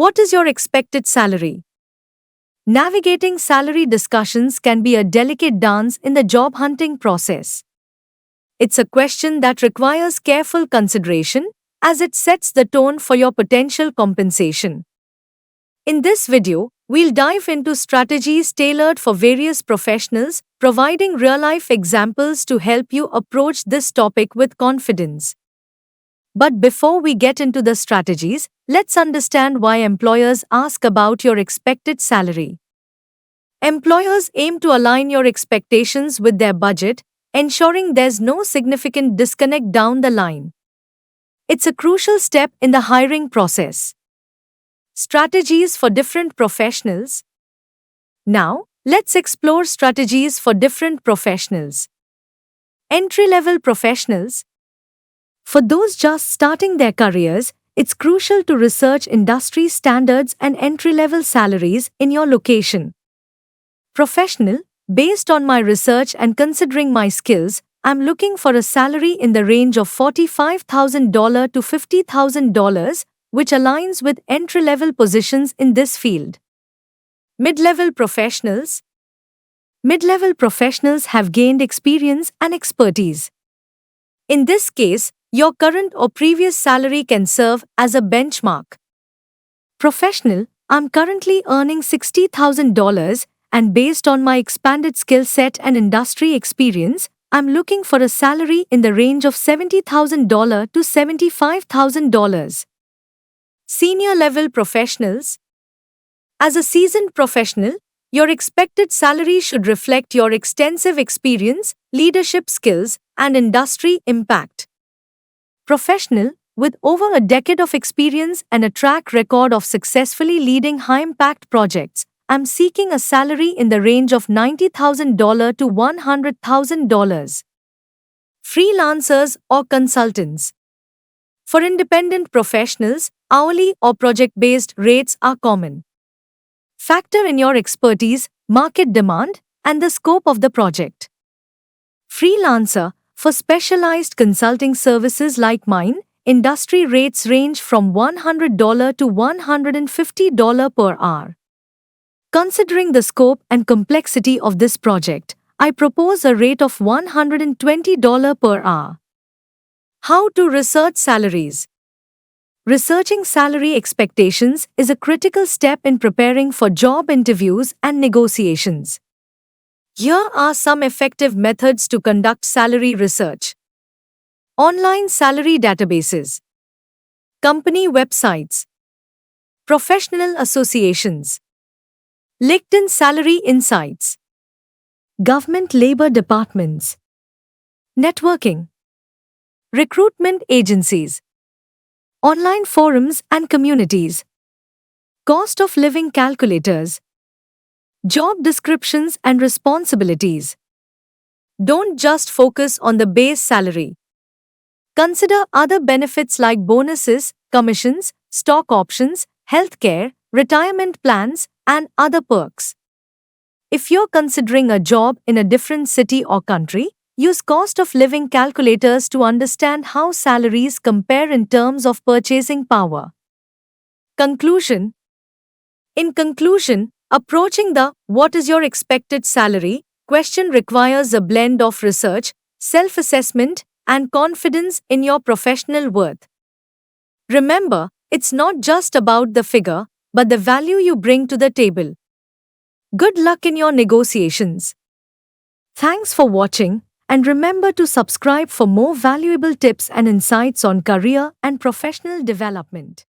What is your expected salary? Navigating salary discussions can be a delicate dance in the job hunting process. It's a question that requires careful consideration as it sets the tone for your potential compensation. In this video, we'll dive into strategies tailored for various professionals, providing real-life examples to help you approach this topic with confidence. But before we get into the strategies, let's understand why employers ask about your expected salary. Employers aim to align your expectations with their budget, ensuring there's no significant disconnect down the line. It's a crucial step in the hiring process. Strategies for different professionals. Now, let's explore strategies for different professionals. Entry-level professionals. For those just starting their careers, it's crucial to research industry standards and entry-level salaries in your location. Professional, based on my research and considering my skills, I'm looking for a salary in the range of $45,000 to $50,000, which aligns with entry-level positions in this field. Mid-level professionals. Mid-level professionals have gained experience and expertise. In this case, your current or previous salary can serve as a benchmark. Professional, I'm currently earning $60,000, and based on my expanded skill set and industry experience, I'm looking for a salary in the range of $70,000 to $75,000. Senior level professionals. As a seasoned professional, your expected salary should reflect your extensive experience, leadership skills, and industry impact. Professional, with over a decade of experience and a track record of successfully leading high-impact projects, I'm seeking a salary in the range of $90,000 to $100,000. Freelancers or consultants. For independent professionals, hourly or project-based rates are common. Factor in your expertise, market demand, and the scope of the project. Freelancer. For specialized consulting services like mine, industry rates range from $100 to $150 per hour. Considering the scope and complexity of this project, I propose a rate of $120 per hour. How to research salaries. Researching salary expectations is a critical step in preparing for job interviews and negotiations. Here are some effective methods to conduct salary research. Online salary databases. Company websites. Professional associations. LinkedIn salary insights. Government labor departments. Networking. Recruitment agencies. Online forums and communities. Cost of living calculators. Job descriptions and responsibilities. Don't just focus on the base salary. Consider other benefits like bonuses, commissions, stock options, healthcare, retirement plans, and other perks. If you're considering a job in a different city or country, use cost of living calculators to understand how salaries compare in terms of purchasing power. Conclusion. In conclusion, approaching the "what is your expected salary" question requires a blend of research, self-assessment, and confidence in your professional worth. Remember, it's not just about the figure, but the value you bring to the table. Good luck in your negotiations. Thanks for watching, and remember to subscribe for more valuable tips and insights on career and professional development.